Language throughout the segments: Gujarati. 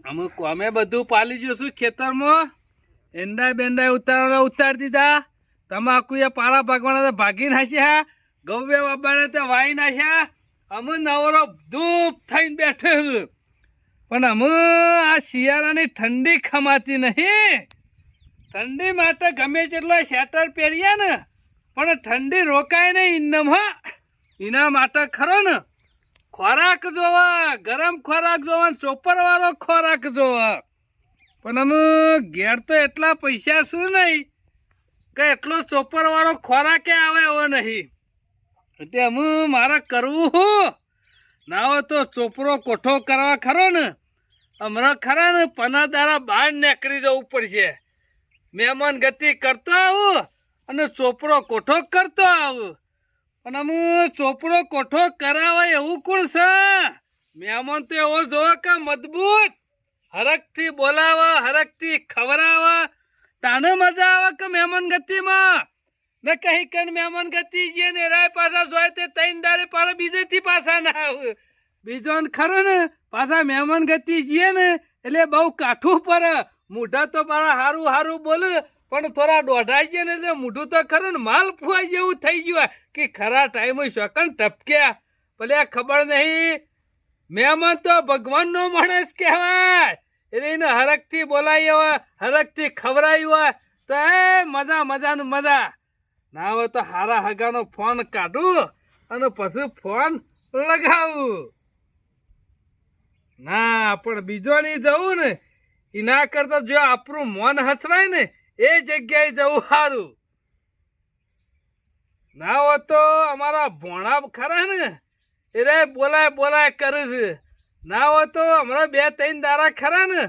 અમુક અમે બધું પાલી જોશું ખેતરમાં. એંડા બેંડા ઉતારી દીધા. તમાકુ એ પારા ભાગવાના ભાગી નાખ્યા. ગવ્ય બાબાને તે વાઈ નાખ્યા. અમે નવરો ધૂપ થઈને બેઠે પણ અમે આ શિયાળાની ઠંડી ખમાતી નહીં. ઠંડી માટે ગમે તેટલો સ્વેટર પહેરીએ ને પણ ઠંડી રોકાય નહીં ઇન્નમ. હા, એના માટે ખરો ને ખોરાક જોવા, ગરમ ખોરાક જોવા, ચોપરવાળો ખોરાક જોવા. પણ અમે ઘેર તો એટલા પૈસા શું નહીં કે એટલો ચોપરવાળો ખોરાક આવે એવો નહીં. એટલે અમે મારે કરવું હું ના હોય તો ચોપરો કોઠો કરવા ખરો ને હમણાં ખરા ને 15 દાડા બહાર નીકળી જવું પડશે. મહેમાન ગતિ કરતો આવું અને ચોપરો કોઠો કરતો આવું. પણ અમે ચોપરો કોઠો કરાવે એવું કોણ છે? મહેમાન તો એવો જોવે કે મજબૂત હરકથી બોલાવે, હરકથી ખવડાવે, તાને મજા આવે કે મહેમાન ગતિમાં. ને કહી કન મહેમાન ગતિ જે ને રાય પાછા જોય તે 3 દાડે પાછા બીજેથી પાછા ના આવે. બીજો ખરો ને પાછા મહેમાન ગતિ જઈએ ને એટલે બહુ કાઠું પડે. મોઢા તો મારા હારું હારું બોલે પણ થોડા દોઢાઈ ગયા ને એટલે મોઢું તો ખરું ને માલ ફુવાઈ જેવું થઈ ગયું કે ખરા ટાઈમે શકન ટપક્યા. ભલે ખબર નહીં, મહેમાન તો ભગવાનનો માણસ કહેવાય. એટલે એને હરકથી બોલાવી હોય, હરકથી ખવડાવી હોય તો એ મજા મજાનું મજા. ના હોય તો હારા હગાનો ફોન કાઢું અને પછી ફોન લગાવું. ના પણ બીજો નહીં જવું ને એના કરતા જો આપણું મન હચવાય ને એ જગ્યાએ જવું સારું. ના હોય તો અમારા ભોણા ખરા ને એ બોલાય કરે છે. ના હોય તો હમણાં 2-3 દાડા ખરા ને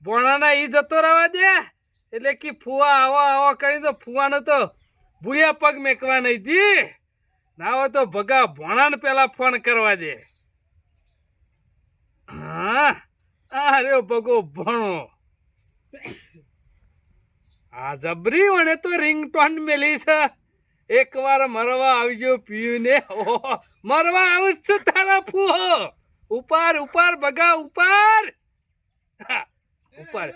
ભોણાના ઈ જતો રહેવા દે એટલે કે ફુવા આવો કરી તો ફુવાનો તો ભૂયા પગ મેકવા નહીં દી. ના હોય તો ભગા ભોણાને પેલા ફોન કરવા દે. હા, અરે ભગો ભણો આ જબરી વણે તો રિંગટોન મેલી છે. એક વાર મરવા આવજો પીયું ને. મરવા આવું જ તારા ફૂહો. ઉપાર ભગા ઉપાર. ઉપાડ.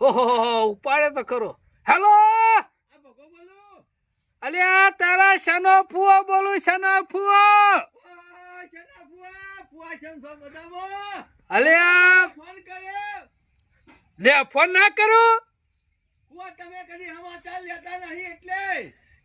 ઓહો ઉપાડે તો ખરો. હેલો, અલ્યા તારા શનો ફૂઓ બોલું, શનો ફૂઓ. અલ્યા લે ફોન ના કરું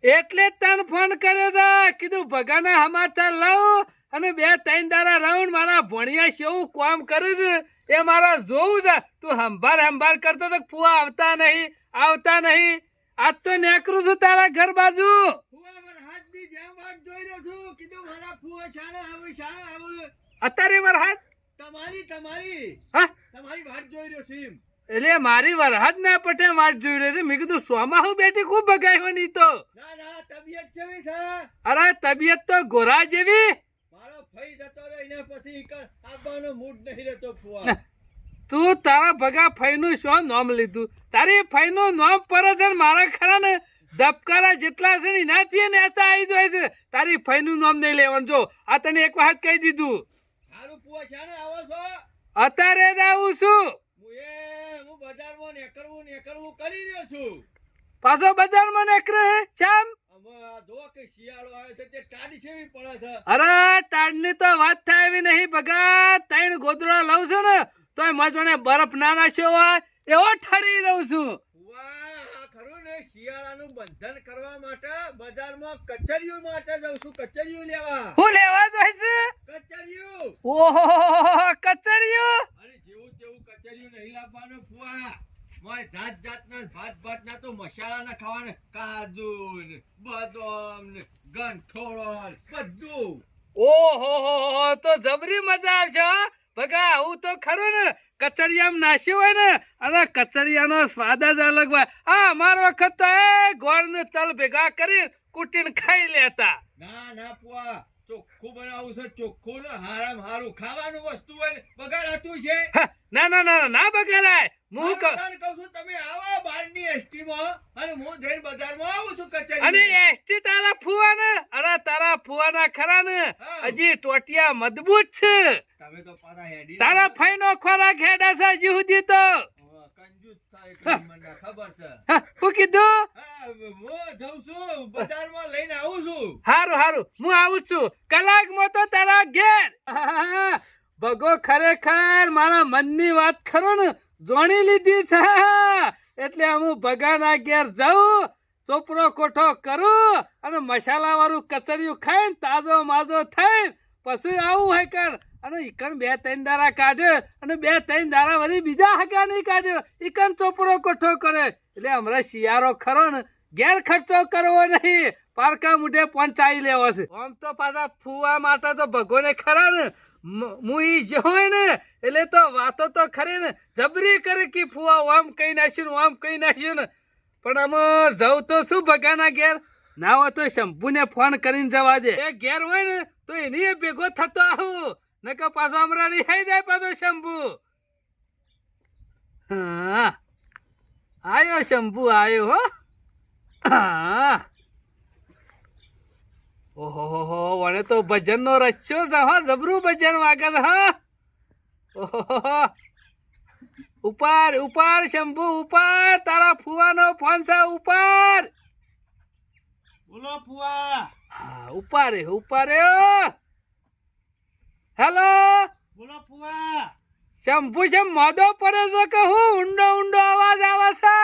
એટલે તને ફોન કર્યો છે. કીધું ભગાના સમાચાર લઉં અને 2-3 દાડા રહું. મારા ભણિયા કેવું કામ કરે છે એ મારા જોવું છે. તું સંભાર કરતો તો ફુવા આવતા નહીં. આજ તો નેકરું છું તારા ઘર બાજુ. અત્યારે વરહાદ એટલે મારી વરહાદ ના પટે વાટ જોઈ રહ્યો છે. મેં કીધું સોમાં હું બેઠી ખૂબ ભગાયો નહીં તો. અરે તબિયત તો ગોરા જેવી. તું તારા ભગા ફઈનું શું નામ લીધું? તારી ફઈનું નામ પર છે મારા ખરા ને ધબકારા જેટલા છે ને એનાથી ને એતા આવી જાય છે. તારી ફઈનું નામ નહીં લેવાનું. જો આ તને એક વખત કહી દીધું. અત્યારે જ આવું છું. પાછો બજારમાં નેકરે શ્યામ. અરે ટાઢની તો વાત થાય એવી નહીં ભગા. 3 ગોદડા લઉં છું ને તોય મજોને બરફ ના નાખ્યો હોય એવો ઠરી રહું છું. શિયાળાનું બંધન કરવા માટે બજારમાં કચરિયું માટે જઉં છું. કચરિયું લેવા. હું લેવા જાય છે? કચરિયું. ઓહો કચરિયું. અરે જેવું કચરિયું નહીં લાવવાનું ફુવા. જાતના તો મસાલા ના ખાવાના. કાજુ ને બદામ ને ગંઠોળો બધું. ઓહો તો જબરી મજા આવશે ભગા. આવું તો ખરું ને કચરિયામાં નાસ્યું હોય ને અને કચરિયાનો સ્વાદ જ અલગ હોય. આ અમાર વખત તો એ ગોળ ને તલ ભેગા કરી કુટીને ખાઈ લેતા. ના પુઆ ચોખ્ખું બનાવું છે ચોખ્ખું ને હારામ હારું ખાવાનું વસ્તુ હોય ને બગાડાતું છે હા, ના ના ના ના બગાડાય. હું હું કહું કહું છું તમે આવો બહારની એસટી માં અને હું જઈને બજારમાં આવું છું અને કચેરી એસટી તારા ફુવા ને અરે તારા ફુવાના ખરા ને હા. હજી ટોટિયા મજબૂત છે. તમે તો પાછા હેડી તારા ફઈનો ખોરાક હેડા છે હજી સુધી તો. કંજૂસ થાય કે મને ખબર છે હા, શું કીધું? હા હું જઉં છું બજારમાં લઈને આવું છું હારું હારું હું આવું જ છું કલાકમાં તો તારા ઘેર. આહાહા, ભગો ખરેખર મારા મનની વાત ખરો ને જોણી લીધી છે. એટલે હું ભગાના ઘેર જાઉં ચોપડો કોઠો કરું અને મસાલા વાળું કચરિયું ખાઈને તાજો માજો થઈને પછી આવું હે કર અને ઈકન 2-3 દાડા કાઢ્યો અને 2-3 દાડા વળી બીજા હગા નહીં કાઢ્યો ઈકન ચોપડો કોઠો કરે. એટલે હમણાં શિયાળો ખરો ને ઘેર ખર્ચો કરવો નહીં પારકા મુઢે પહોંચાઈ લેવો છે. આમ તો પાછા ફુવા માટે તો ભગોને ખરા ને હું ઈ જોય ને એટલે તો વાતો તો ખરી ને જબરી કરે કે ફુવા આમ કઈ નાખ્યું આમ કઈ નાખ્યું ને પણ આમ જવું તો શું ભગાના ઘેર ના હોય તો શંભુને ફોન કરીને જવા દે. એ ઘેર હોય ને તો એની ભેગો થતો આવું નકર પાછો હમણાં રિહાઈ જાય પાછો શંભુ. હા આયો શંભુ આયો હો. હા ઓહો વણે તો ભજન નો રચ્યો છે હો જબરું ભજન વાગે છે હા. ઓહો ઉપાડ ઉપાડ શંભુ ઉપાડ તારા ફુવાનો ફોન છે ઉપાડ. બોલો ફુવા હા ઉપાડે ઉપાડે. હેલો બોલો ફુવા શંભુ છે મોદો પડે છે કે હું ઊંડો ઊંડો અવાજ આવે છે.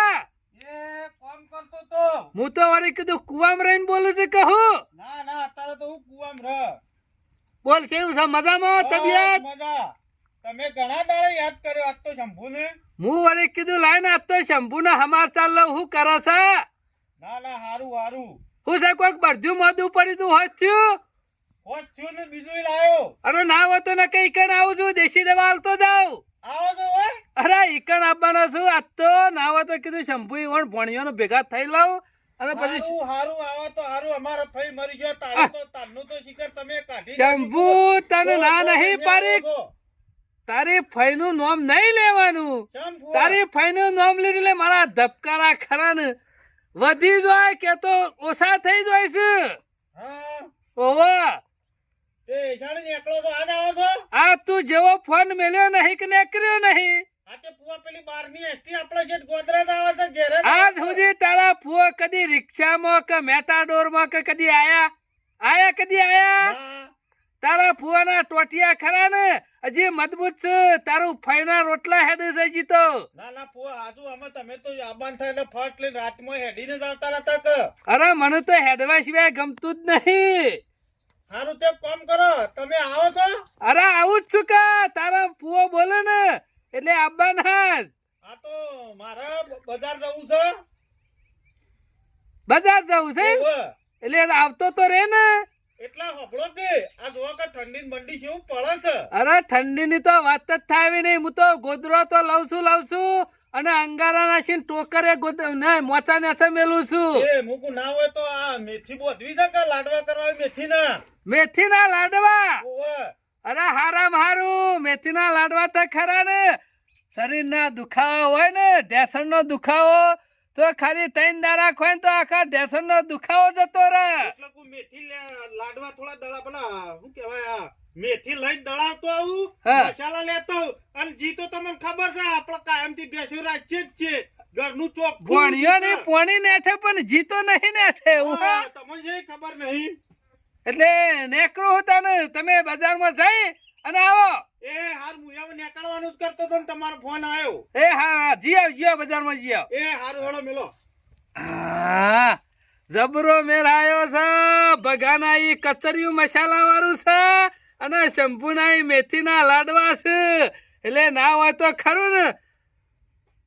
એ કોમ કરતો તો હું તો વળી કીધું કુવામાં રહીને બોલું છું કે હું ના ના અત્યારે તો હું કુવામ રહ બોલ કેવું છે મજામાં તબિયત? મજા તમે ઘણા દાડે યાદ કર્યો આજ તો શંભુને હું વળી કીધું લાઈને આજ તો શંભુના સમાચાર લઉં હું કરે છે. ના ના હારું હારું હું છે કોઈક બધું મોદું પડી તું હોશ થયું હોશ થયું ને બીજું લાયો અરે ના હોય તો ને કઈ ઈકણ આવું છું દેશી દવા હાલતો જાઉં. આવો છો હોય અરે ઈકણ આપવાનો છું આજ તો ના હોય તો કીધું શંભુ ઈવણ ભણિયોનો ભેગા થઈ લઉં અને પછી હારું હારું આવો તો હારું અમારો ફઈ મરી ગયો તારું તો તારનું તો શિખર તમે કાઢી શંભુ તને ના નહીં પારી તારી ફઈનું નામ નહીં લેવાનું. તારી ફઈનું નામ લીધે મારા ધબકારા ખરા ને વધી જાય કે તો ઓછા થઈ જાય છે. હા ઓવા તે ઈશાણી એકલો તો આજ આવો છો આ તું જેવો ફોન મેલ્યો નહીં કે નીકળ્યો નહીં આ તે ફુવા પેલી બારની એસટી આપણે છે ગોદરાજ આવે છે ઘેરે જ આજ સુધી તારા ફુઓ કદી રિક્ષામાં કે મેટાડોરમાં કે કદી આયા કદી આયા? હા તારા ફુવાના ટોટિયા ખરા ને હજી મજબૂત છે તારું ફઈના રોટલા હેડે છે હજી તો. ના ના ફુવા હાજુ અમે તમે તો આબાન થાય એટલે ફર્સ્ટ લઈને રાતમાં હેડીને જ આવતા હતા કે અરે મને તો હેડવા સિવાય ગમતું જ નહીં. હારું તે કામ કરો તમે આવો છો અરે આવું જ છું કે તારા ફુઓ બોલે ને એટલે આવવાના જ. આ તો મારા બજાર જવું છે બજાર જવું છે ઓવે. એટલે આવતો તો રે ને. એટલા હબળો કે આ જોવા કે ઠંડી બંડી છે એવું પડે છે અરે ઠંડીની તો વાત જ થાય નહીં. હું તો ગોદરો તો લઉં છું અને અંગારા નાખીને ટોકરે મોચા નેચા મેલું છું. એ મૂકુ ના હોય તો આ મેથી બોધવી છે કે લાડવા કરવા મેથીના લાડવા. ઓવે. અરે હારામ હારું મેથીના લાડવા તો ખરા ને શરીરના દુખાવો હોય ને ઢેસણનો દુખાવો તો ખાલી 3 દાડા ખોય ને તો આખા ઢેસણનો દુખાવો જતો રહે. એટલે હું મેથી લાડવા થોડા દળા પેલા શું કહેવાય આ મેથી લઈને દળાવતો આવું હા. મસાલા લેતો આવું. અને જી તો તમને ખબર છે આપણે કાયમથી બેસી રાખીએ જ છે ઘરનું ચોખ્ખું ભણ્યોની પોણી નેઠે પણ જીતો નહીં નેઠે એવું હા. તમને જે ખબર નહીં એટલે નેકરો હતા ને તમે બજારમાં જઈ અને આવો. એ હાર હું હવે નીકળવાનું જ કરતો હતો ને તમારો ફોન આવ્યો એ હા જી આવ બજારમાં જી આવ. એ હારું હેડો મેલો હા જબરો મેરાયો છે ભગાના ઈ કચરિયું મસાલા વાળું છે અને શંભુના ઈ મેથીના લાડવા છે એટલે ના હોય તો ખરું ને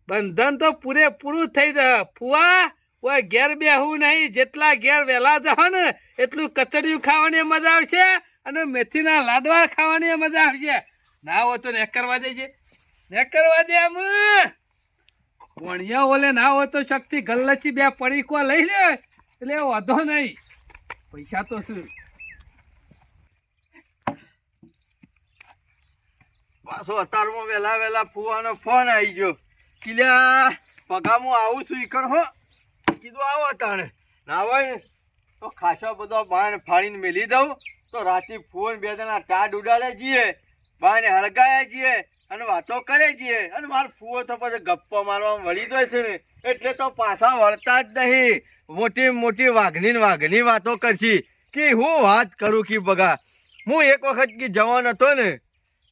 બંધન તો પૂરેપૂરું થઈ જાય. ફુવા ઓય ઘેર બેહવું નહીં જેટલા ઘેર વહેલા જાઓ ને એટલું કચરિયું ખાવાની મજા આવશે અને મેથીના લાડવા ખાવાની મજા આવશે. ના હોય તો ને કરવા દેજે ને કરવા દે આમ વણિયા ઓલે ના હોય તો શક્તિ ગલ્લચી 2 પડીકો લઈ લે એટલે વાંધો નહીં પૈસા તો શું પાછો અત્યારમાં વહેલા વહેલા ફુવાનો ફોન આવી ગયો કિલ્યા પગામાં આવું છું ઈકણ હો કીધું આવો તાણે ના હોય ને તો ખાસો બધો બાણ ફાડીને મેલી દઉં તો રાતે ફોન બે જણા ટાઢ ઉડાડે જઈએ બાને હળગાયા જઈએ અને વાતો કરે જઈએ અને મારો ફુવો તો પછી ગપ્પો મારવા વળી દો છે ને એટલે તો પાછા વળતા જ નહીં મોટી મોટી વાઘની વાતો કરશી કે હું વાત કરું કે બગા હું એક વખત કે જવાન હતો ને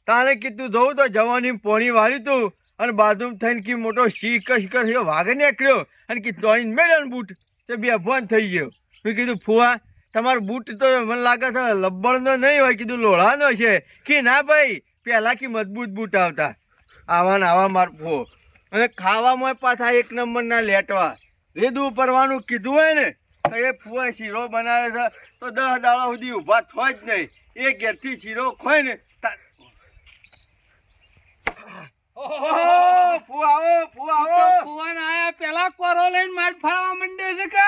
તાણે કીધું જવું તો જવાની પોણી વાળી તું અને બાજુમાં થઈને કે મોટો શીકર વાઘ નીકળ્યો અને કે તોડીને મેળન બૂટ તે બે ફોન થઈ ગયો મેં કીધું ફુવા તમારો બૂટ તો મને લાગે છે લબ્બડનો નહીં હોય કીધું લોહાનો છે કે ના ભાઈ પહેલાં કે મજબૂત બૂટ આવતા આવા ને આવા માર ફો અને ખાવામાં પાછા એક નંબરના લેટવા રેદું પરવાનું કીધું હોય ને તો એ ફુવા શીરો બનાવે છે તો 10 દાડા સુધી ઊભા થાય જ નહીં એ ઘેરથી શીરો ખોય ને ફુવાન આયા પેલા કોરો લઈને માર ફાળવા માંડ્યો છે કે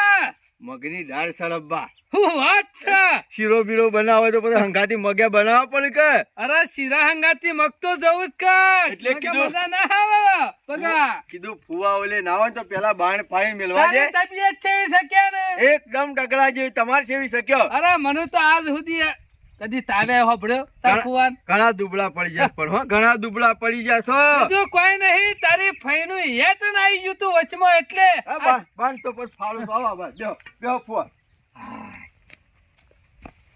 મગની દાળ સળબ્બા હું વાત છે શીરો બીરો બનાવે તો પછી હંગાથી મગે બનાવવા પડે કે અરે શીરા હંગાથી મગ તો જવું જ કર એટલે કીધું મજા ના આવે બગા કીધું ફુવા ઓલે ના હોય તો પેલા બાણ ફાડી મેલવા દે તબિયત છે શક્યા ને એકદમ ડગડા જેવી તમારે સેવી શક્યો અરે મને તો આજ સુધી કદી તાવે હોભળ્યો તાર ફુવાન ઘણા દુબળા પડી જાય પણ હો ઘણા દુબળા પડી જાય છો બીજું કોઈ નહીં તારી ફઈનું હેટ ને આવી ગયું તું વચમાં એટલે બાંધ તો પછી ફાળું આવા બસ બેહો ફુવા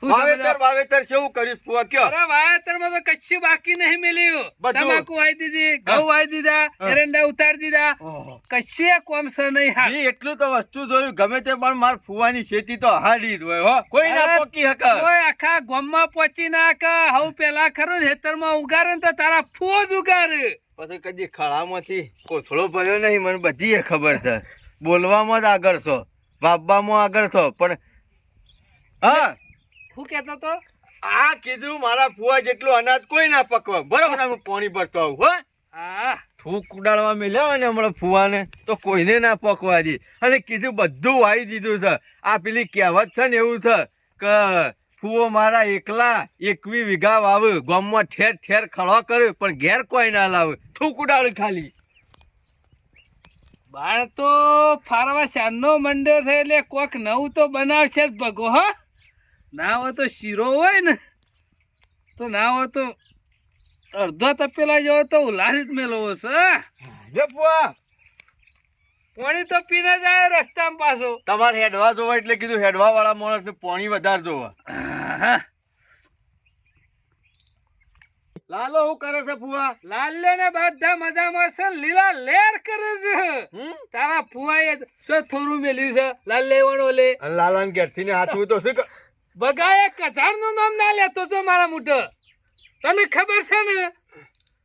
શું છે બધા? વાવેતર કેવું કર્યું ફુવા કયો અરે વાવેતરમાં તો કચ્છી બાકી નહીં મળ્યું બધું. તમાકુ વાઈ દીધી ઘઉં વાઈ દીધા એરંડા ઉતારી દીધા ઓહો. કચ્છી કોમ છે નહીં હાલ ઈ એટલું તો વસ્તુ જોયું ગમે તે પણ માર ફુવાની ખેતી તો હાડી જ હોય હો કોઈ ના અરે, પોકી હકે કોઈ આખા ગામમાં પહોંચી નાખ હવ પેલા ખરું ને હેતરમાં ઉગારે ને તો તારા ફૂ જ ઉગારે પછી કદી ખળામાંથી કોથળો ભર્યો નહીં મને બધી ખબર છે બોલવામાં જ આગળ છો વાપવામાં આગળ છો પણ હા શું કેતો તો આ કીધું મારા ફુવા જેટલું અનાજ કોઈ ના પકવા બરોબર હું પાણી ભરતો આવું હો હા થૂક ઉડાડવા મેલ્યા હોય ને હમણાં ફુવાને તો કોઈને ના પકવા દે અને કીધું બધું વાઈ દીધું છે આ પેલી કહેવત છે ને એવું છે કે ફુવો મારા એકલા 21 વીઘા વાવે ગામમાં ઠેર ઠેર ખળો કરે પણ ઘેર કોઈ ના લાવે થૂક ઉડાડે ખાલી બાળ તો ફારવા ચાંદનો મંડ્યો છે એટલે કોક નવું તો બનાવશે જ ભગો હો ના હોય તો શીરો હોય ને તો ના હોય તો અડધો તપેલા જેવો તો ઉલારી જ મેલો છે જે ફુવા પાણી તો પીને જાય રસ્તામાં પાછો તમારે હેડવા જોવા એટલે કીધું હેડવા વાળા માણસ પાણી વધારે જોવા આહા. લાલો શું કરે છે ફુવા લાલ્યો ને બધા મજામાં છે ને લીલા લેર કરે છે તારા ફુવાએ શું થોડું મેલ્યું છે લાલ લેવાનો લે અને લાલાને ઘેરથી ને હાથવું તો શું બગાએ કધારનું નામ ના લેતો તો મારા મોટો તને ખબર છે ને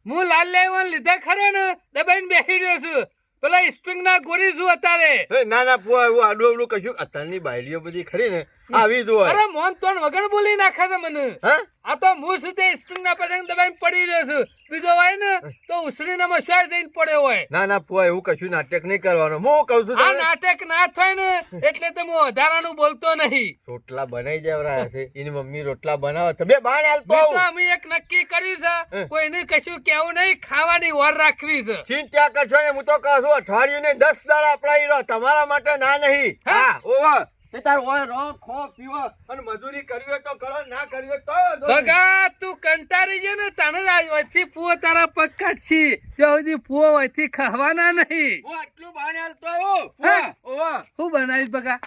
હું લાલ લેવાન લીધા ખરો ને દબાઈને બેસી રહ્યો છું પેલા સ્પ્રિંગ ના ગોળી છું અત્યારે ના ના ફુવા એવું આડું અવડું કશું અત્યારની બાયડીઓ બધી ખરી ને આવી જ હોય અરે મોન તોન વગર બોલી નાખે છે મને હા આ તો હું સુધી સ્પ્રિંગ ના પતંગ દબાઈને પડી રહ્યો છું બીજો હોય ને તો ઉસળીને મસવાઈ જઈને પડ્યો હોય ના ના ફુવા એવું કશું નાટક નહીં કરવાનું હું કહું છું આ તમને. નાટક ના થાય ને એટલે તો હું વધારાનું બોલતો નહીં રોટલા બનાવી દેવરા છે એની મમ્મી રોટલા બનાવે છે બે બાણ હાલતો મેં તો આવું અમે એક નક્કી કર્યું છે કોઈને કશું કેવું નહીં ખાવાની વાર રાખવી છે ચિંતા કરશો ને હું તો કહું છું અઠવાડિયું ને 10 દાડા આપડાઈ રહ્યો તમારા માટે ના નહીં હા ઓવર તે તાર ઓય રો ખો પીવો અને મજૂરી કરવી હોય તો કરો ના કરવી હોય તો ભગા તું કંટાળી ગયો ને તને આજ વચ્ચે ફુવો તારા પગ કાઢશી ત્યાં સુધી ફુવો વચ્ચે ખાવાના નહીં હું આટલું બાણ હાલતો આવું ફુવા ઓવા શું બનાવીશ ભગા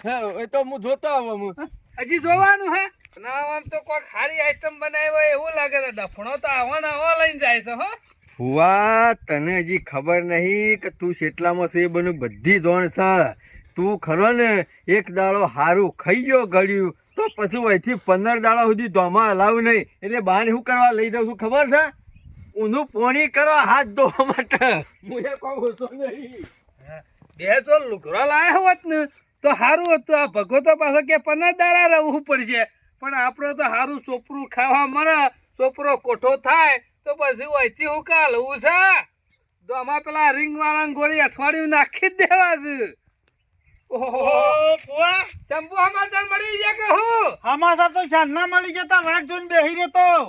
એ તો હું જોતો આવું હું હજી જોવાનું હે ના આમ તો કોઈ ખારી આઈટમ બનાવી હોય એવું લાગે છે ડફણો તો આવવાના આવા લઈને જાય છે હો ફુવા તને હજી ખબર નહીં કે તું શેટલામાં છે એ બનું બધી જોણ છે તું ખરો ને એક દાડો હારું ખાઈ ગયો ગળ્યું તો પછી અહીંથી 15 દાડા સુધી ધોમાં હલાવું નહીં એટલે બહાર શું કરવા લઈ દઉં છું ખબર છે ઊંધું પોણી કરવા હાથ ધોવા માટે હું એ કહું છું નહીં બે તો લુગડા લાયા હોત ને તો સારું હતું આ ભગો તો પાછો કે 15 દાડા રહેવું પડશે પણ આપણો તો સારું ચોપરું ખાવા મળે ચોપરો કોઠો થાય તો પછી અહીંથી હું કાલ લઉં છે તો આમાં પેલા રીંગ વાળા ગોળી અઠવાડિયું નાખી જ દેવા છે ફુવા ચંપુ સમાચાર મળી જાય કે હું સમાચાર તો સાંજના મળી જતા વાટ જોઈને બેહી રહ્યો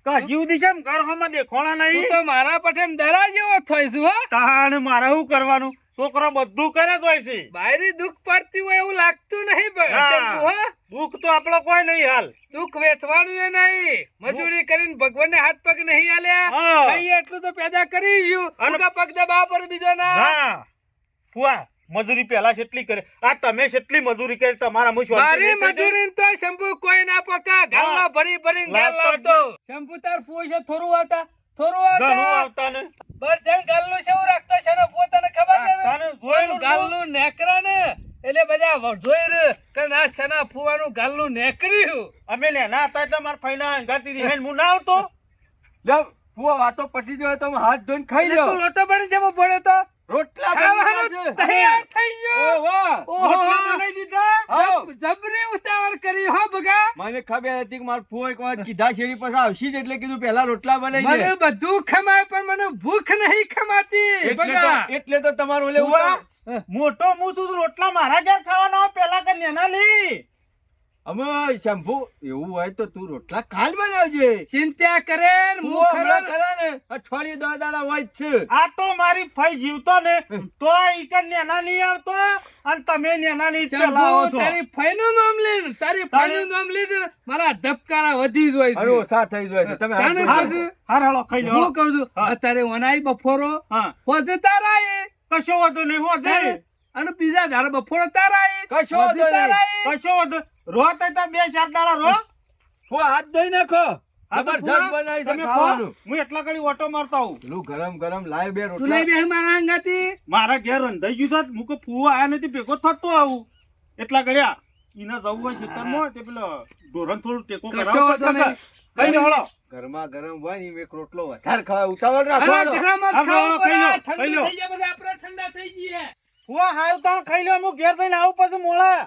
તો તો હજી સુધી છે ઘર હોમાં દેખોણા તું નહીં તો મારા પઠેમ દરા જેવો થોઈશ હો. તાણ મારે શું કરવાનું છોકરો બધું કરે જ હોય છે બાયરી દુઃખ પડતી હોય એવું લાગતું નહીં ભાઈ. હા. ચંપુ, હો. દુઃખ તો આપણો કોઈ નહીં હાલ દુઃખ વેઠવાનું એ નહીં. મજૂરી કરીને ભગવાનને હાથ પગ નહીં આલ્યા. હા. ખાઈએ એટલું તો પેદા કરી ગયું. અને- ઉગા પગ દબા પર બીજો ના. ના ફુવા મજૂરી પેલા કેટલી કરે આ તમે કેટલી મજૂરી કરી તમારા મું શાંતિ મારી નહીં થઈ જાય? મજૂરી તો શંભુ કોઈ ના પકા. ગાલમાં હા. ભરી ભરીને ગાલ લાવતો જ લાવતો. શંભુ તાર પૂછે થોડું આવતા થોડું ઘણું આવતા. આવતા ને બરજણ ગાલનું છે એવું રાખતો છે ને પોતાને ખબર છે ને? તાને જોયેલું ગાલનું નેકરા ને એટલે બધા જોઈ રહ્યો કે ના છના ફુવાનું ગાલનું નેકર્યું. અમે નેના હતા એટલે મારા ફઈના હંગાતી રીહેન હું ના આવતો લે ફુવા વાતો પટી જાય તો તમે હાથ ધોઈને ખાઈ એટલે લો. તું લોટો બની જમો પડે તો રોટલા ખાવાનું બની તૈયાર થઈ ગયો. ઓ વાહ ઓહો. રોટલા બનાવી દીધા આવ. જબરી ઉતાવળ કરી હો બગા. મને ખબર હતી કે મારા ફુવા એક વાર કીધા શેરી પછી આવશી જ એટલે કીધું પેલા રોટલા બનાવી મને દે બધું ખમાય પણ મને ભૂખ નહીં ખમાતી બગા. એટલે તો તમારું ઓલે ફુવા, ઉતાર- મોટો હું તું રોટલા મારા ઘેર ખાવાનો પેલા કે નેના લી અમે શંભુ એવું હોય તો તું રોટલા કાલ બનાવજે ચિંતા કરે ને હું મું હમણાં ખરો ખરા ને અઠવાડિયે 10 દાડા હોય જ છે. આ તો મારી ફઈ જીવતો ને તો ઈકન નેના નહીં આવતો અને તમે નેના ની પેલા આવો શંભુ, છો તારી ફઈનું નામ લઈને તારી ફઈનું નામ લીધું ને મારા ધબકારા વધી જ હોય અરે છે. ઓછા થઈ જાય છે. તમે હાથ તાને ધોઈ બધું- લો. હાર હાલો ખાઈ લો હું કહું છું હા. અત્યારે વનાઈ બફોરો હા પોતે તારા એ કશો વાંધો નહીં હોજે અને બીજા ધારે બફોરો તારા એ કશો વાંધો નહીં. તારા એ. કશો વાંધો રો તો 2-4 દાડા રો ફુવા હાથ ધોઈ નાખો આ તો જબરજસ્ત ફુવા, બનાવી છે તમે ખાવાનું. ખો, હું એટલા ઘડી ઓટો મારતા આવું પેલું ગરમ ગરમ લાય બે તું નહીં રોટલા બે મારા અંગાતી મારા ઘેર રંધાઈ ગયું છે હું કોઈ ફૂવા આયા નથી ભેગો થતો આવું એટલા ઘડ્યા ઈના જવું હોય ખેતરમાં તે પેલો ઢોરણ થોડું ટેકો કશો કરાવો વાંધો નહીં. કઈ લે હળો ગરમા ગરમ હોય ને એક રોટલો વધારે ખાવા ઉતાવળ અરે રાખવાનો. ઘરમાં હા, ખાવું ખાઈ લો, પડે. ખાઈ ઠંડી લો. થઈ જાય બધા આપણે ઠંડા થઈ જઈએ. ફૂવા હાલ તાણ ખાઈ લે હું ઘેર જઈને આવું પછી મોળા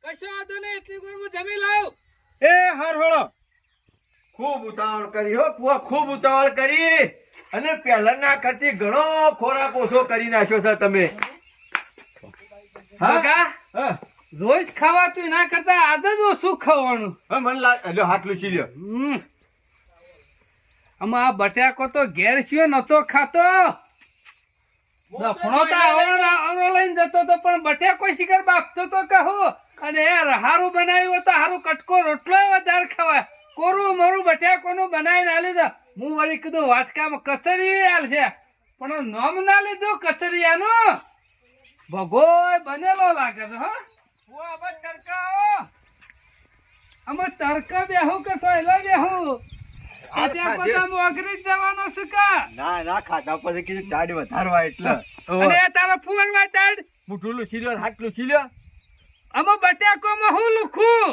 કશો વાંધો નહીં એટલી વાર હું જમી લાવ. એ હાર હળો ખૂબ ઉતાવળ કરી હો ફુવા ખૂબ ઉતાવળ કરી અને પહેલાના કરતી ઘણો ખોરાક ઓછો કરી નાખ્યો છે તમે હા? બગા, હા રોજ ખાવાતું ના કરતા આજ જ ઓછું ખાવાનું. હા, મને લ્યો હાથ લૂછી લ્યો હમ. આમાં આ બટાકો તો ઘેર શિયો નતો ખાતો. લફણો તો આવરો લઈને જતો તો પણ બટાકો શિકાર બાપતો તો કહો. અને યાર હારું બનાવ્યું હોય તો હારું કટકો રોટલો વધારે ખવાય. કોરું મરું બટાકોનું બનાવીને આલી દે. હું વળી કીધું વાટકામાં કચરી આલશે પણ નામ ના લીધું કચરિયાનું. ભગોય બનેલો લાગે છે હો. ફુવા બસ તડકા આમાં તડકા બેહું કે સોયલા બેહું? આ ત્યાં ખાધે. બધા મોગરી જ જવાનો છે કા? ના ના ખાધા પછી કીધું ટાઢ વધારવા એટલે અને તારા ફુવન વાટાડ મુઠું લૂછી લ્યો હાથ લૂછી લ્યો આમાં બટાકોમાં હું લુખું?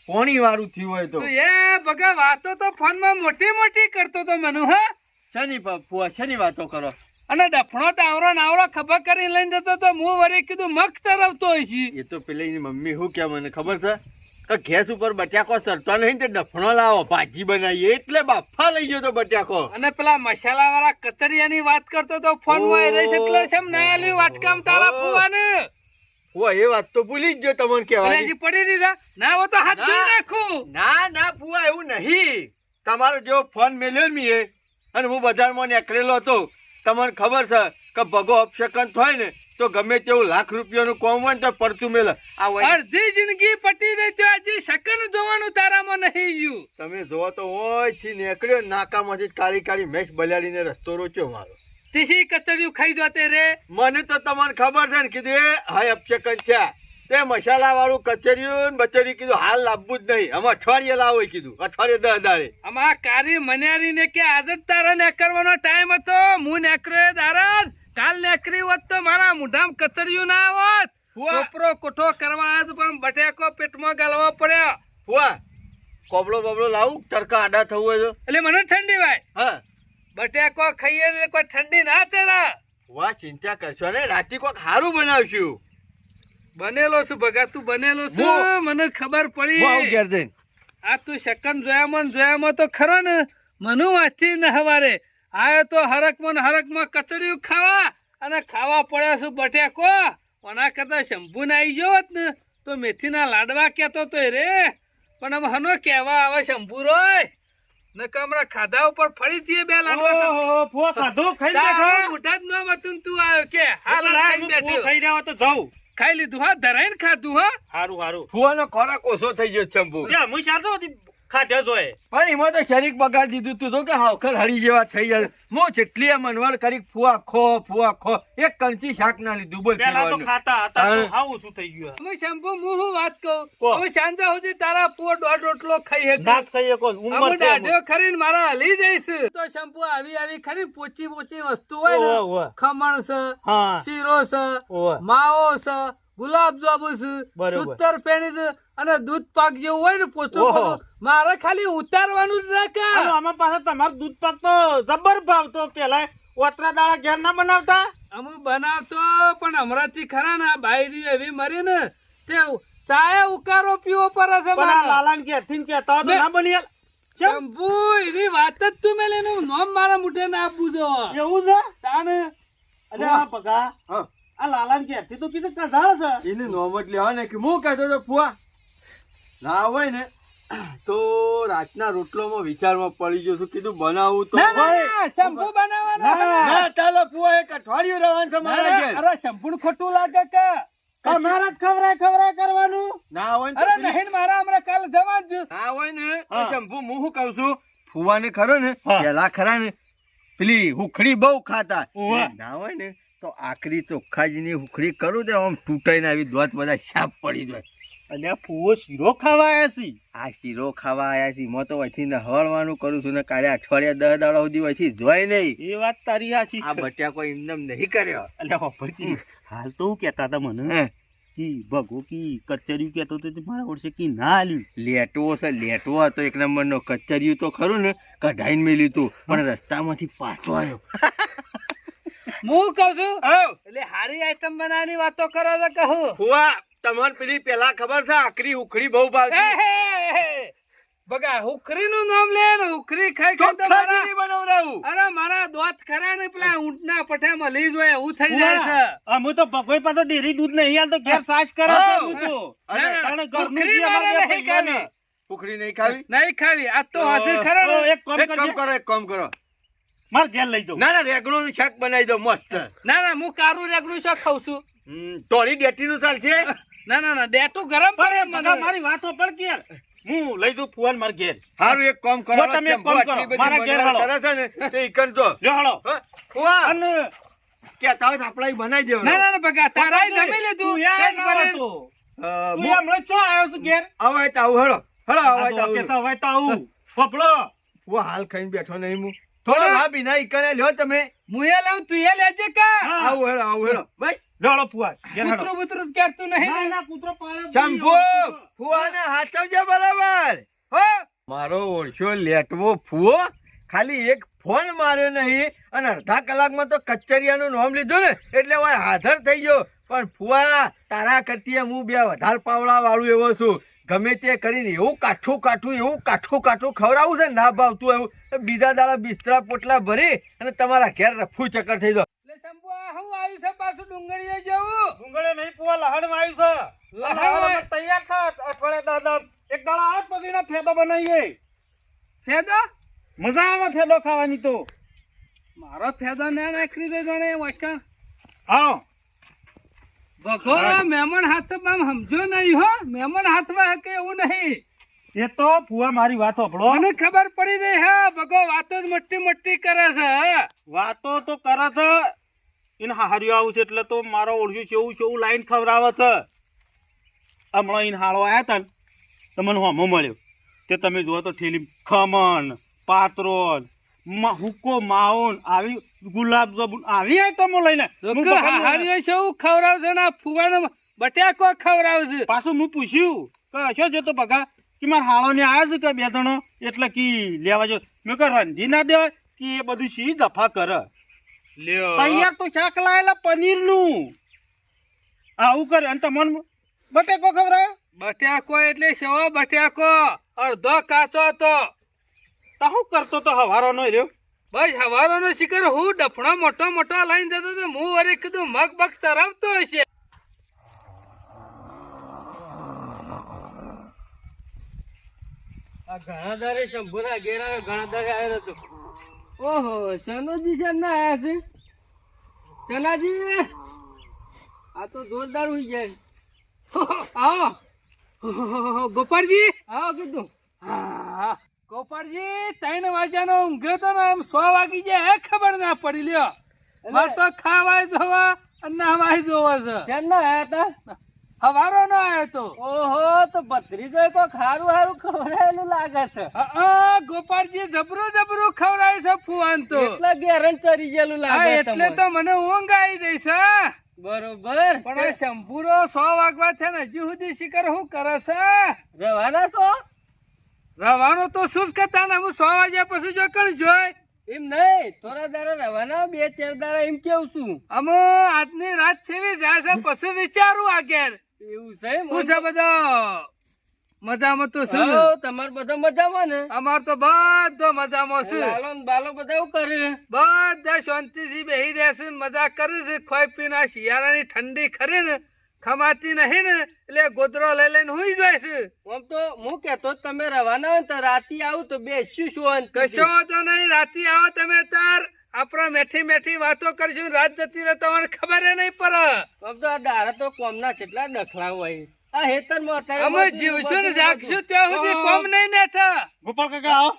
પોણી વાળું થયું હોય તો તું એ બગા વાતો તો ફોનમાં મોટી મોટી કરતો તો મનુ હા. શેની ફુવા શેની વાતો કરો અને ડફણો તાવરો નાવરો ખબર કરી લઈને જતો તો હું વળી કીધું મગ તરવતો હોય છે. એ તો પેલી એની મમ્મી શું કે મને ખબર છે કે ગેસ ઉપર બટાકો ચડતો નહીં તે ડફણો લાવો ભાજી બનાવીએ એટલે બાફા લઈ ગયો તો બટાકો અને પેલા મસાલા વાળા કચરિયાની વાત કરતો તો ફોનમાં એ રહીશ એટલે શેમ ના આલ્યું વાટકામ તારા ફુવાને? ફુવા એ વાત તો ભૂલી જ ગયો તમને એટલે કહેવાની હજી પડી દીધા ના હો તો હાથ ધોઈ નાખું. ના ના ફુવા એવું નહીં તમારો જેવો ફોન મેલ્યો ને મીએ અને હું બજારમાં નીકળેલો હતો તમને ખબર છે કે ભગો અપશકન થાય ને તો ગમે તેવું લાખ રૂપિયાનું કોમ હોય ને તો પડતું મેલે આ હોય અડધી જિંદગી પટી દઈ તો હજી સેકન્ડ જોવાનું તારામાં નહીં ગયું. તમે જોવો તો હોય થી નીકળ્યો નાકામાંથી કાળી કાળી મેચ બલાડીને રસ્તો રોચ્યો મારો તીસી કચરિયું ખાઈ જોતે રે. મને તો તમને ખબર છે ને કીધું એ હાય અપશકન છે તે મસાલા વાળું કચરિયું ને બચરિયું કીધું હાલ લાવવું જ નહીં અમે અઠવાડિયે લાવો કીધું અઠવાડિયે 10 દાડે આમાં કારી મન્યારી ને કે આજ જ તારા નેકરવાનો ટાઈમ હતો. હું નેકર્યો દારા જ. કાલ નેકરી હોત તો મારા મોઢામાં કચરિયું ના આવત. ફુવા. કોપરો કોઠો કરવા આજ પણ બટાકો પેટમાં ગાલવો પડ્યો. ફુવા કોબળો બબળો લાવું તડકા આડા થવું હોય તો એટલે મને ઠંડી વાય. હા બટાકો ખાઈએ એટલે કોઈ ઠંડી ના તેરા. વાહ ચિંતા કરશો ને રાતે કોક સારું બનાવશું બનેલો છું ભગા તું બનેલો છું હું- મને ખબર હું આવું પડી. ઘેર જઈને આ તું જોયામાં તો ખરો ને મનુ વાંચી ને હવારે આયો તો હરકમાં કચડિયું ખાવા અને ખાવા પડ્યા છું બટાકો. ઓના કરતા શંભુ ને આવી ગયો હોત ને તો મેથીના લાડવા કહેતો તો રે પણ હવે હનો કહેવા આવે શંભુ રોય નકર હમણાં ખાધા ઉપર ફરીથી બે લાડવા ઓહો, ફુવા ખાધું ખાઈ બેઠા? મોઢા જ ન હતું ને તું આવ્યો કે હાલ એટલે ખાઈ હું ફુવા બેઠો ખાઈ રહ્યા તો જાઉં. ખાઈ લીધું હા ધરાઈને ખાધું હા હારું હારું. ફુવાનો ખોરાક ઓછો થઈ ગયો ચંપુ. ત્યાં હું શાતો હતી ખાધ્યા જોય. પણ એમાં તો શરીક બગાડી દીધું તું તો કે હાવખર હળી જેવા થઈ જાય. હું જેટલી મનવડ કરી ફુવા ખો એક કંચી શાક ના લીધું બોલ પેલા તો પીવાનું. ખાતા હતા તો હા. હાવ ઓછું થઈ ગયું. હવે શંભુ હું શું વાત કહું કહો. હવે સાંજે સુધી તારા પો દોઢ રોટલો ખાઈ હે ના જ ખાઈએ કોણ ઉંમર અમે છે એમ. દાઢીઓ ખરીને મારા હલી જઈશ તો શંભુ આવી ખરી પોચી વસ્તુ હોય ઓવે, ને ઓવે. ખમણ છે હા શીરો છે ઓવે. માવો છે ગુલાબ જાંબુ છે બરોબર. સૂતર પેણી છે અને દૂધ પાક જેવું હોય ને પોચું ઓહો. પોચું મારે ખાલી ઉતારવાનું જ હાલો, રાખા આમાં પાછા તમારું દૂધ પાક તો જબર ભાવતો પેલા ઓતરા દાડા ઘેર ના બનાવતા. અમુ બનાવતો પણ હમણાંથી ખરા ને આ બાયડી એવી મરી ને તે ચાય ઉકારો પીવો પડે છે પણ આ મારે. લાલાને ઘેરથી ને કહેતા હોય તો ના બની યાર. કેમ? શંભુ એની વાત જ તું મેલે એનું નામ મારા મુઠે ના આપવું જો એવું છે? તાણ અરે આ પગા હા, આ લાલાને ઘેરથી તો કીધું કઝાળ છે. એને નોમત લેવા ને કે હું કહેતો તો ફુવા ના હોય ને તો રાતના રોટલોમાં વિચારમાં પડી ગયો છું. કીધું બનાવું તો ના, ના, હોય. ના, શંભુ બનાવવાનો ના, ના ચાલો ફુવા એક અઠવાડિયું રહેવાનું છે મારા ઘેર. અરે શંભુ ખોટું લાગે કે તમારે જ ખવરાય કરવાનું. ના હોય ને તો અરે પેલી- નહીં મારા હમણાં કાલ જવા જ ના હોય ને તો હા. શંભુ હું શું કહું છું ફુવાને ખરો ને હા. પેલા ખરા ને પેલી હુખડી બહુ ખાતા ઉવ્વ. ના હોય ને તો આખરી ચોખ્ખાજીની હુખડી કરું તો આમ તૂટાઈને આવી દોત બધા શાપ પડી જાય. અને આ ફૂવો શીરો ખાવા આયા છે. આ શીરો ખાવા આયા છે મો તો વહીથી ને હળવાનું કરું છું ને કાલે અઠવાડિયા 10 દાડા સુધી વહીથી જોઈ નહીં. એ વાત તારી સાચી આ છે. બટ્યા કોઈ એમને નહીં કર્યો. અલ્યા વાપરતી. હાલ તો હું કહેતા હતા મને હે, કી ભગો કી કચરિયું કહેતો તો તે મારા ઓળશે કી ના આલ્યું. લેટવો છે લેટવો હતો એક નંબરનો. કચરિયું તો ખરું ને કઢાઈને મેલ્યું તું પણ રસ્તામાંથી પાછો આવ્યો. હું કહું છું આવ એટલે હારી આઈટમ બનાવવાની વાતો કરો તો કહું ફુવા તમને પેલી પેલા ખબર છે આખરી ઉખડી બહુ એ ભાવતી. હે બગા હુખરી નું નામ લે ને હુખરી ખાઈ ખાઈ તો મારા ચોખ્ખાજીની બનાવરાવું. અરે મારા દોત ખરા ને પેલા ઊંટના પઠામાં લઈ જોય એવું થઈ જાય છે અમે તો ભગોઈ પાછો ડેરી દૂધ નહીં હાલ તો ઘેર સાસ કરે છે હા. હું તો. અરે, ના, ના, કારણ ઘરનું હુખરી જે અમારે મારે બે નહીં પૈસાને. ખાવી ઉખડી નહીં ખાવી? નહીં ખાવી આ તો હજી ખરા તો ને એક કામ એક કામ કરજે. કરો એક કામ કરો. માર ઘેર લઈ જાઉં. ના ના રેગણું શાક બનાવી દો મસ્ત. ના ના હું કારું રેગનું શાક ખાઉં છું તોરી ડેટીનું ચાલશે. ના ના ના ડેટું ગરમ પડે બગા, મને મારી વાતો પણ કે યાર. હું લઈ જાઉં ફુવાન માર ઘેર. હારું એક કામ કરો. જો તમે એક કામ કરો. આટલી બધી મારા ઘેર બનાવટ હાલો. કરે છે ને તે ઈકણ તો. લ્યો હાલો. હા, ફુવા, અને કહેતા હોય તો આપણે ઈ બનાવી દેવાનું. ના ના ના બગા તારા જમી લીધું તું યાર પેટ ના ભરીને. હતો. અ, તું યાર હમણાં ચો આવ્યો છું ઘેર? આવાય તો આવું હેડો. હેડો આ આવાય તો તો આવું. કહેતા હોય તો આવું. ફફલો. ફુવા હાલ ખાઈને બેઠો નહીં હું. થોડો હા બીના ઈકણે લ્યો તમે. હું એ લઉં તું એ લેજે કા હા. આવું હેડો આવું હેડો. બસ. લ્યો હાલો ફુવા. ઘેર હાલો. કૂતરું બૂતરું ક્યારતું નહીં ના, ને? ના, કૂતરો પાળે જ નહીં. શંભુ ફુવાને હાચવજે બરાબર. હો મારો ઓળશો લેટવો ફુવો ખાલી એક ફોન માર્યો નહીં અને અડધા કલાકમાં તો કચરિયાનું નામ લીધું ને એટલે હવે હાજર થઈ ગયો. પણ ફુવા તારા કરતી હું બે વધારે પાવડા વાળું એવો છું. ગમે તે કરીને એવું કાઠું ખવડાવું છે ને ના ભાવતું એવું બીજા દાડા બિસ્તરા પોટલા ભરી અને તમારા ઘેર રફુ ચક્કર થઈ જાવ. એટલે શંભુ આ હું આવ્યું છે પાછું ડુંગળીએ જેવું ડુંગળી નહીં ફુવા લહણમાં આવ્યું છે. લહણમાં તૈયાર થા અઠવાડિયે દાદા એક દાડા આજ પછીનો ફેદો બનાવીએ. ફેદો મજા આવે ફેદો ખાવાની તો. મારો ફેદો ના નાખી દે જાણે વાંકા હા ભગો મહેમાન હાથમાં સમજો નહીં હો મહેમાન હાથમાં હકે એવું નહીં એ તો ફુવા મારી વાત સાંભળો. મને ખબર પડી રહી હા ભગો વાતો જ મોટી મોટી કરે છે હા. વાતો તો કરે છે એને હાર્યું આવું છે એટલે તો મારો ઓળખ્યું છે એવું લાઈન ખવડાવે છે. હમણાં એને હાળો આવ્યા હતા ને તો મને હોમો મળ્યો તે તમે જુઓ તો ઠેલી ખમણ પાત્રો હુક્કો માઉન આવી ગુલાબ જાંબુ આવી આઈટમો લઈને હું લોકો બધાને હાર્યો છે એવું ખવડાવશે ને આ ફુવાનો બટાકો ખવડાવશે પાછું હું પૂછ્યું કે હશો જે તો પગા કે મારા હાળોને આવ્યા છે કે બે જણો એટલે કી લેવા જો મેં કહ્યું રાંધી ના દેવાય કે એ બધું શી દફા કરે. લ્યો તૈયાર તો શાક લાયેલા પનીરનું આવું કરે અને તમને બટેકો ખવડાયો. બટાકો એટલે સેવો બટાકો અડધો કાચો હતો તો શું કરતો તો હવારો નો રહ્યો. બસ હવારોનો શિખર હું ડફણો મોટો મોટો લઈને જતો તો હું વળી કીધું મગ બગ તરાવતો હશે. આ ઘણા દારે શંભુના ઘેર આવ્યો, ઘણા દારે આવ્યો નતો. ઓહો, સનોજી છે ના આયા છે? ચનાજી, આ તો જોરદાર હોઈ જાય. આવો ગોપાળજી, આવો કીધું. હા ગોપાળજી, 3 વાગ્યાનો ઊંઘ્યો તો ને એમ 100 વાગી જાય ખબર ના પડી લ્યો. મારે તો ખાવાય જોવા અને નાવાય જોવા છે. ક્યાં ના આયા તા? હવારો નો આવ્યો તો. ઓહો, તો ભત્રીજો કોક હારું હારું ખવડાયેલું લાગે છે. ગોપાળજી જબરું જબરું ખવડાય છે ફુવાન તો. એટલા ગેરન ચરી ગયેલું હા, લાગે એટલે તમને. તો મને ઊંઘ આવી ગઈ છે. બરોબર. પણ આ શંભુરો 100 વાગવા છે ને હજુ સુધી શિખર શું કરે છે? રવાના છો? રવાનો તો શું જ કરતા ને હું 100 વાગ્યા પછી જો કણ જોય. એમ નહીં, થોડા દાડા રવાના, 2-4 દાડા એમ કેવું છું. અમે આજની રાત છેવી જાય છે પછી વિચારું આગળ. એવું છે એમ? શું છે બધો મજામાં તો શું? હઉ, તમારે બધો મજામાં ને? અમાર તો બધો મજામાં છે. લાલો ને બાલો બધા એવું કરે? બધા શાંતિથી બેહી રહેશે ને મજા કરે છે. ખોઈ પીને આ શિયાળાની ઠંડી ખરી ને ખમાતી નહીં ને એટલે ગોદરો લઈ લઈને હુઈ જાય છે. આમ તો હું કેતો તમે રવાના હોય ને તો રાતી આવું તો બેસ્યું શું કશો વાંધો નહીં. રાતે આવો તમે તાર આપણા મેઠી મેઠી વાતો કરશું. રાત જતી રહે તમને ખબર નહીં પડે. આમ તો આ દારા તો કોમના કેટલા ડખલા હોય. આ હેતરમાં અત્યારે અમે જીવશું ને જાગશું ત્યાં સુધી કોમ નહીં નેઠા. ગોપાલ કાકા આવો.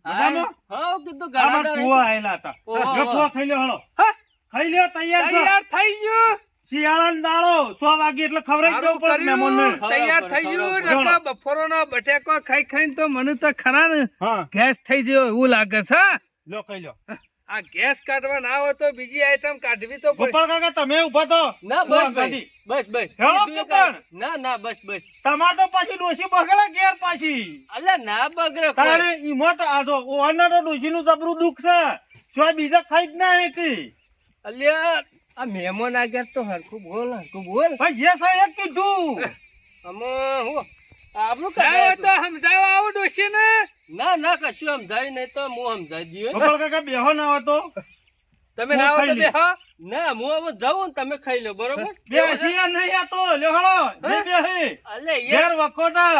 મજામાં? હા કીધું આ ઘણા મારા દાડા. ફુવા આયેલા હતા. ઓહો. જો ફુવા ખાઈ લ્યો હળો. હા, ખાઈ લ્યો, તૈયાર છે. તૈયાર થઈ ગયું. શિયાળાનો દાડો 100 વાગે એટલે ખવડાવી સારું દઉં પણ મહેમાનને. કર્યું. તૈયાર થઈ ગયું. નકર બપોરનો બટેકો ખાઈ ખાઈને તો મને તો ખરા ને હા, ગેસ થઈ ગયો એવું લાગે છે. લ્યો ખાઈ લ્યો. આ ગેસ કાઢવા ના હોય તો બીજી આઈટમ કાઢવી તો પડે. ગોપાલ કાકા તમે ઉભા તો. ના ફુવા બસ કાઢી. બસ બસ હેળો કીધું કે પણ? ના ના બસ બસ. તમાર તો પાછી ડોશી બગડે ઘેર પાછી. અલ્યા ના બગડે કોઈ. તારે ઈમો તો આ જો ઓવાના તો ડોશીનું જબરું દુઃખ છે. શું બીજા ખાઈ જ ના એકી. અલ્યા આ મહેમાન આ ગયા તો હરખું બોલ હરખું બોલ. ભાઈ જે છે એ કીધું. આમાં હું આપણું લાવો કરાય તો સમજાવવા આવું ડોશીને. ના ના કશું સમજાય નહીં તો હું સમજાઈ દઉં. ગોપાલ કાકા બેહો ના હોય તો. તમે ના આવો તો ખાઈ લે. બેહો. ના હું હવે જાઉં ને તમે ખાઈ લો બરોબર. બેસી નહીં આ તો લ્યો હળો. બે બેહી. અલે ઘેર વખો તા.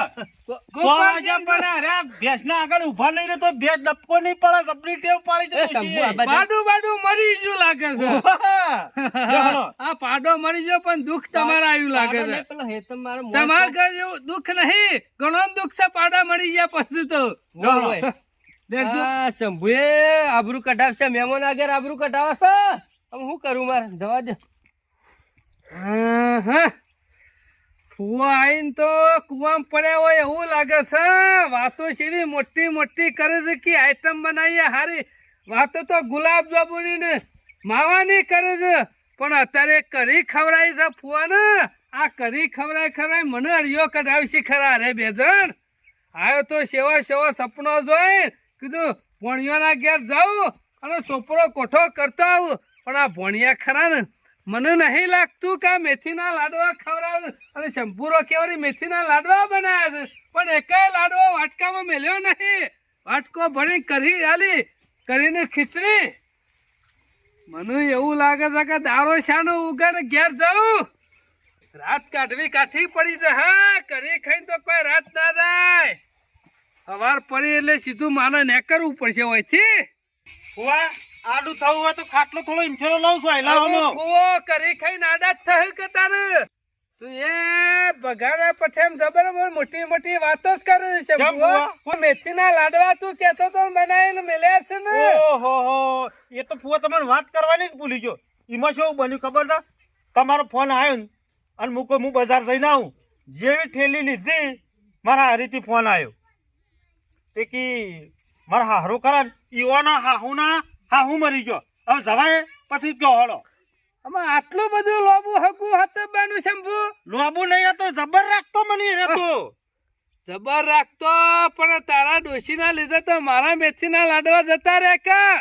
ગોપાળજી, ભેંસના આગળ ઉભા નહીં રહે તો ભેંસ ડપકો નહીં પડે. જબરી ટેવ પાડી એ શંભુ આ બધા- પાડું બાડું મરી ગયું લાગે છે. આ પાડો મરી ગયો પણ દુઃખ તમારે આવ્યું લાગે પાડો છે. નહીં, પેલો હેતમ મારો મોં તમારા ઘર જેવું દુઃખ નહીં. ઘણો દુઃખ છે પાડા મરી ગયા પછી તો. ન હોય. દેખજો. આ શંભુએ આબરૂ કઢાવશે મહેમાન આગળ આબરૂ કઢાવશે. હવે શું કરું મારે જવા દે. ફુવા આઈને તો કુવામાં પડ્યા હોય એવું લાગે છે. વાતો શેવી મોટી મોટી કરે છે કે આઈટમ બનાવીએ હારી. વાતો તો ગુલાબ જાંબુની ને માવાની કરે છે પણ અત્યારે કરી ખવડાવી છે ફુવાને. આ કરી ખવડાવી મને અડિયો કઢાવશે ખરા રે બે જણ. આવ્યો તો સેવા સેવા સપનો જોઈ કીધું ભોણિયાના ઘેર જાઉં અને ચોપડો કોઠો કરતા આવું. પણ આ ભોણિયા ખરા ને મને નહીં લાગતું કે આ મેથીના લાડવા ખવડાવ અને શંભુરો કેવરી મેથીના લાડવા બનાવ્યા છે પણ એકેય લાડવો વાટકામાં મેલ્યો નહીં. વાટકો ભણી કરી આલી કરીને ખીચડી. મને એવું લાગે છે કે દારો શાનો ઉગાને ઘેર જાઉં. રાત કાઢવી પડી છે. હા, કરી ખાઈને તો કોઈ રાત ના જાય. સવાર પડી એટલે સીધું માને ને કરવું પડશે હોયથી. ફુવા, આડું થવું હોય તો ખાટલો થોડો ઇન્ફેરો લઉં છું. હવે ફુવો કરી ખાઈને આડા જ થયું કે તારે તું એ બગાડા પઠેમ જબર મોટી મોટી વાતો જ કરે છે. કેમ ફુવા? મેથીના લાડવા તું કેતો તો બનાવીને મેલ્યા છે ને. ઓહો, એ તો ફુવા તમને વાત કરવાની જ ભૂલી ગયો. એમાં શું બન્યું ખબર છે? તમારો ફોન આવ્યો ને અને હું બજાર જઈને આવું. જેવી ઠેલી લીધી મારા હારીથી ફોન આવ્યો તે કી મારા હારું કરા ઈવાના હાહુ મરી ગયો. હવે જવાય પછી કયો હળો. આમાં આટલું બધું લોબુ હકું હતબાનું શંભુ. લોબુ નહીં હતો જબર રાખતો મને એ તો. જબર રાખતો પણ તારા ડોશીના લીધે તો મારા મેથીના લાડવા જતા રે કા.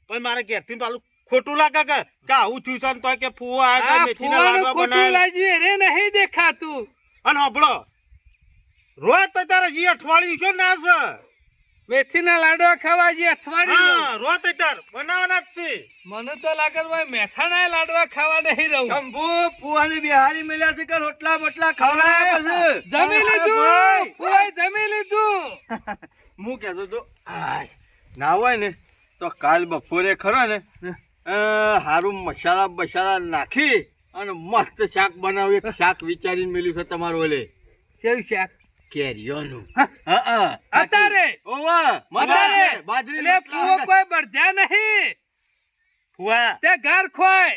પણ મારે ઘેરથી પાલું ખોટું લાગે કે આવું થયું છે ને તોય કે ફુવા આવ્યા આ મેથીના ફુવાનું લાડવા ખોટું બનાવ્યા. લાગ્યું એને નહીં દેખાતું. અને હબળો રોજ તો તારે જે અઠવાડિયું છે ના છે મેથીના લાડવા ખાવા જે અથવાડી હા રોત ઈટર બનાવવાના જ છે. મને તો લાગે છે ભાઈ મેઠાના લાડવા ખાવા નહીં રહું. શંભુ ફુવાની બિહારી મળ્યા છે કે રોટલા બોટલા ખવડાવ્યા પછી જમી લીધું ફુવાએ જમી લીધું. હું કહેતો તો ના હોય ને તો કાલ બપોરે ખરો ને હારું મસાલા બસાલા નાખી અને મસ્ત શાક બનાવી. એક શાક વિચારીને મેલ્યું છે તમારું ઓલે કેવું શાક કેરીઓનું. અત્યારે ઓવા મજા આવે. બાજરી એટલે ફુવો કોઈ બળધ્યા નહીં ફુવા તે ઘર ખોય.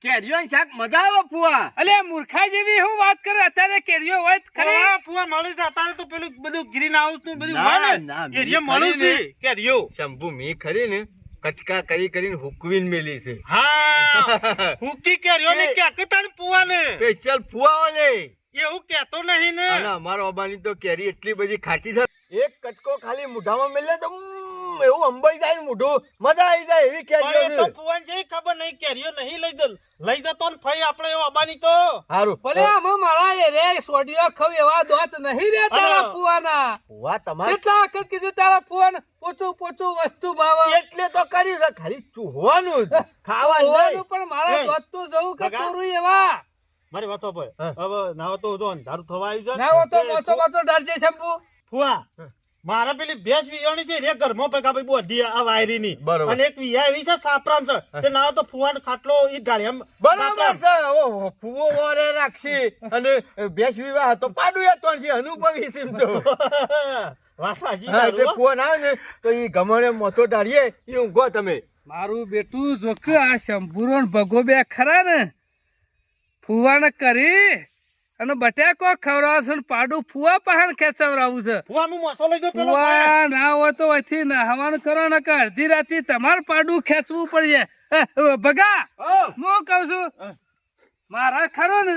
કેરીઓનું શાક મજા આવે ફુવા. અલે મૂર્ખા જેવી હું વાત કરે અત્યારે કેરીઓ હોય જ ખરી. ફુવા ફુવા મળી છે અત્યારે તો પેલું બધું ગ્રીન હાઉસ નું બધું ના, હોય ના, ને એરિયા મળ્યું ખરી છે કે રિયો. શંભુ મી ખરી ને કટકા કરી કરીને હુકવીને મેલી છે. હા હુકી કે રિયો ને કે કતાણ ફુવા ને સ્પેશિયલ ફુવા ઓલે. એવું કેતો નહીં ને. અને અમારો અબાની તો કેરી એટલી બધી ખાટી છે. એક કટકો ખાલી મોઢામાં મેલે તો એવું અંબાઈ જાય ને મોઢું મજા આવી જાય એવી પણ એ કેરીઓ તો ફુવાને જે ખબર નહીં કે રિયો નહીં લઈ જતો ને ફઈ આપણે એવો અબાની તો સારું ભલે આમાં મારા એ રે સોડિયો ખવ એવા દોત નહીં રે તારા હા. ફુવાના. ફુવા તમારે કેટલા વખત કીધું તારા ફુવાને પોચું પોચું વસ્તુ ભાવ એટલે તો કર્યું છે ખાલી ચૂહવાનું જ. ખાવાનું નહીં. પણ મારા એ, દોત તો જવું કે બગા. તોરું એવા મારી વાતો પર હા. હવે નાવ તો જો અંધારું થવા આવ્યું છે ના હો તો મોચો મોચો ડરજે શંભુ. ફુવા મારા પેલી ભેંસ વિયાણી છે રે ઘરમાં પૈકા ભાઈ બોધી આ વાયરી ની બરોબર. અને એક વિયા એવી છે સાપરામ છે તે નાવ તો ફુવાન ખાટલો ઈ ઢાળી એમ બરાબર છે. ઓહો, ફુવો વરે રાખશી અને ભેંસ વિવાહ તો પાડું એ તો છે અનુભવી સીમ તો. વાસાજી હા, એટલે ફોન આવે ને તો ઈ ગમણે મોતો ઢાળીએ ઈ ઊંઘો તમે. મારું બેટું જોક આ શંભુરો ને ભગો બે ખરા ને ફુવાને કરી અને બટાકો ખવડાવશે ને પાડું ફુવા પહાણ ખેંચવડાવું છે. ફુવા હું મોસો લઈ ગયો પેલો ફુવા ના હોય તો અહીંથી નહાવાનું કરો ને કે અડધી રાતે તમારે પાડું ખેંચવું પડશે. ભગા ઓ, હું કઉ છું મારા ખરો ને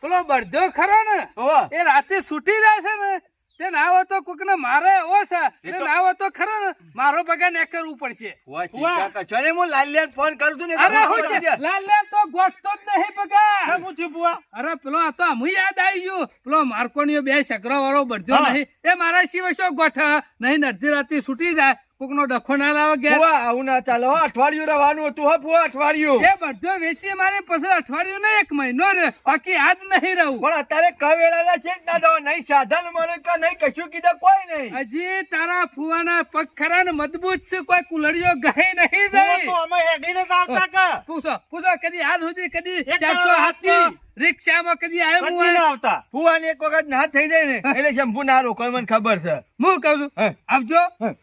પેલો બળદો ખરો ને ઓવા. એ રાતે છૂટી જાય છે ને તે ના હોય તો કોક ને મારે એવો છે તે ના હોય તો ખરો ને મારો પગાર ને કરવું પડશે. ફુવા ચિંતા કરશો ને. હું લાલ્યાને ફોન કરું છું ને અરે હું છે? લાલ લાલ તો ગોઠતો જ નહીં પગાર. હું છું ફુવા અરે પેલો આ તો અમુ યાદ આવી ગયું પેલો માર્કોનીઓ બે સગરો વાળો બળદો હા. નહીં એ મારા સિવાય શું ગોઠા નહીં અડધી રાતે છૂટી જાય કોકનો ડખો ના લાવે ઘેર. ફુવા આવું ના ચાલે હો. અઠવાડિયું રહેવાનું હતું હો ફુવા અઠવાડિયું. એ બધો વેચી મારે પછી અઠવાડિયું ને એક મહિનો રે બાકી આજ નહીં રહું. પણ અત્યારે કવેળાના છે જ ના દો. નહીં સાધન મળે કે નહીં કશું કીધું કોઈ નહીં. હજી તારા ફુવાના પગ ખરા ને મજબૂત છે કોઈ કુલડીઓ ગહી નહીં ફુવા જાય. તો અમે હેડીને જ આવતા કે પૂછો કદી આજ સુધી કદી એક 400 હાથમાં નથી. રિક્ષામાં કદી આવ્યો કદી હું ના આવતા ફુવાને એક વખત ના થઈ જાય ને એટલે શંભુ ના રોકો મને ખબર છે. હું કહું છું હા. આવજો હા.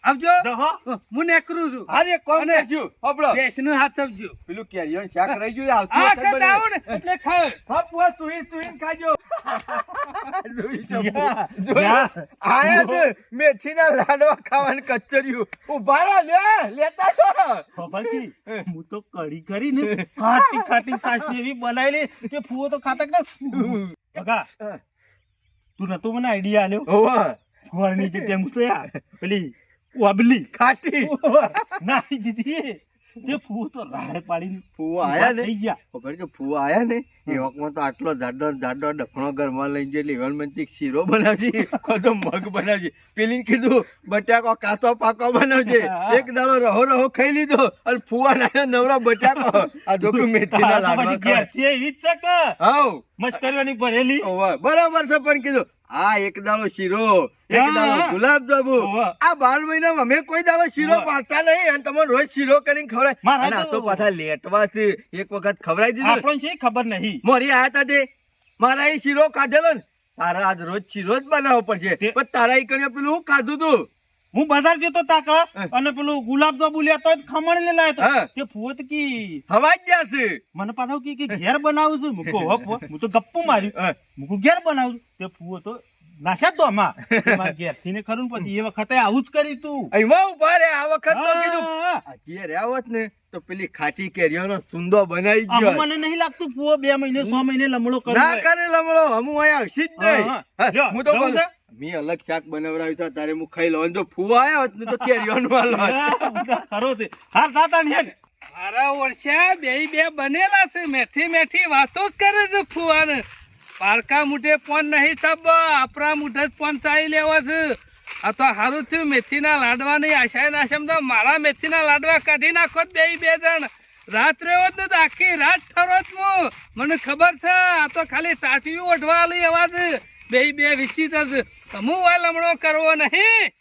આવજો જો હો. હું નેકરું છું અરે કોણ અને કરશું હબળો. બેસનું હાથ આપજો. પેલું કેરીઓનું શાક રહી ગયું આવતું આ વખત કદ આવું ને બને. એટલે ખાવ. હા, ફુવા સુઈ ખાજો. જોઈ શંભુ. યા. જોઈ. આયા છે મેથીના લાડવા ખાવાનું કચરિયું. ઉભા રહો, લેતા રહો. ખબરથી હું તો કઢી કરીને ખાટી ખાટી સાસ એવી બનાવેલી કે ફુવો તો ખાતા કે બગા તું નતો મને આઈડિયા આલ્યો હોવે. ગોળની જગ્યાએ હું તો યાર પેલી વાબલી ખાટી નાખી દીધી તે ફુવો તો રાડે પાડીને ફુવા આયા ને થઈ ગયા ખબર કે ફુવા આયા ને એ વખતમાં તો આટલો જાડો જાડો ડફણો ઘરમાં લઈ ગયો એટલે હળમંતી શીરો બનાવજી તો મગ બનાવજી પેલી કીધું બટાકો કાચો પાકો બનાવજે એક દાડો રહો રહો ખાઈ લીધો અને ફુવા ના નવરા બટાકો આ જોકે મેથીના તારા તો લાડવા પછી ઘેરથી એવી જ છે કે હાવ મસ્કરીઓની ભરેલી ઓવે, બરાબર છે પણ કીધું આ એક દાડો શીરો એક હા, દાડો હા. ગુલાબ જાંબુ ઓવે. આ 12 મહિનામાં અમે કોઈ દાડો શીરો ઓવે. પાડતા નહીં અને તમે રોજ શીરો કરીને ખવડાય મારા અને આ તો તો- પાછા લેટવા છે એક વખત ખવડાવી દીધું આપણને છે ખબર નહીં મોરી આયા તા તે મારા એ શીરો કાઢેલો ને તારા આજ રોજ શીરો જ બનાવવો પડશે તે- પણ તારા ઈ કણે પેલું હું ખાધું તું હું બજાર જતો તાક અને પેલું ગુલાબ જાંબુ લેતો હોય તો ખમણ લઈ લાવ્યો હા. તો તે ફુવો તો કી હવા જ ગયા છે મને પાછો કે ઘેર બનાવું છું મૂકો હો ફુવો. હું તો ગપ્પુ માર્યું હા. મૂકો ઘેર બનાવું છું તે ફુવો તો નાશ્યા તો આમાં ઘેર થી ને ખરું ને પછી એ વખતે આવું જ કરી તું અહીંમાં ઉભા રે આ વખત તો કીધું હા. હજી રહ્યા હોત ને તો પેલી ખાટી કેરીઓનો સુંદો બનાવી આમાં ગયો મને નહીં લાગતું ફુવો 2 મહિને 6 મહિને લમણો કર્યો ના હોય. કરે લમણો હમું અહીંયા આવશી જ નહીં હા, હા, હા. હું તો જવું બોલું છે? મેં અલગ શાક બનાવડાવ્યું છે તારે હું ખાઈ લઉં જો ફુવા આવ્યા હોત ને તો કેરીઓનું હાલો ખરો છે હાર થાતા ને હેડ. મારા ઓળખ્યા બે બનેલા છે મેઠી મેઠી વાતો જ કરે છે ફુવાને પારકા મુઠે ફોન નહીં તબ આપણા મુઠે જ ફોન ચાલી લેવા છે આ તો સારું થયું મેથીના લાડવાની આશાએ નાશમ તો મારા મેથીના લાડવા કાઢી નાખો બે જણ રાત્રે હોત ને તો આખી રાત ઠરોત હું મને ખબર છે આ તો ખાલી સાઠવી ઓઢવા આલી અવાજ બે વિચિત જ હું વાય લમણો કરવો નહીં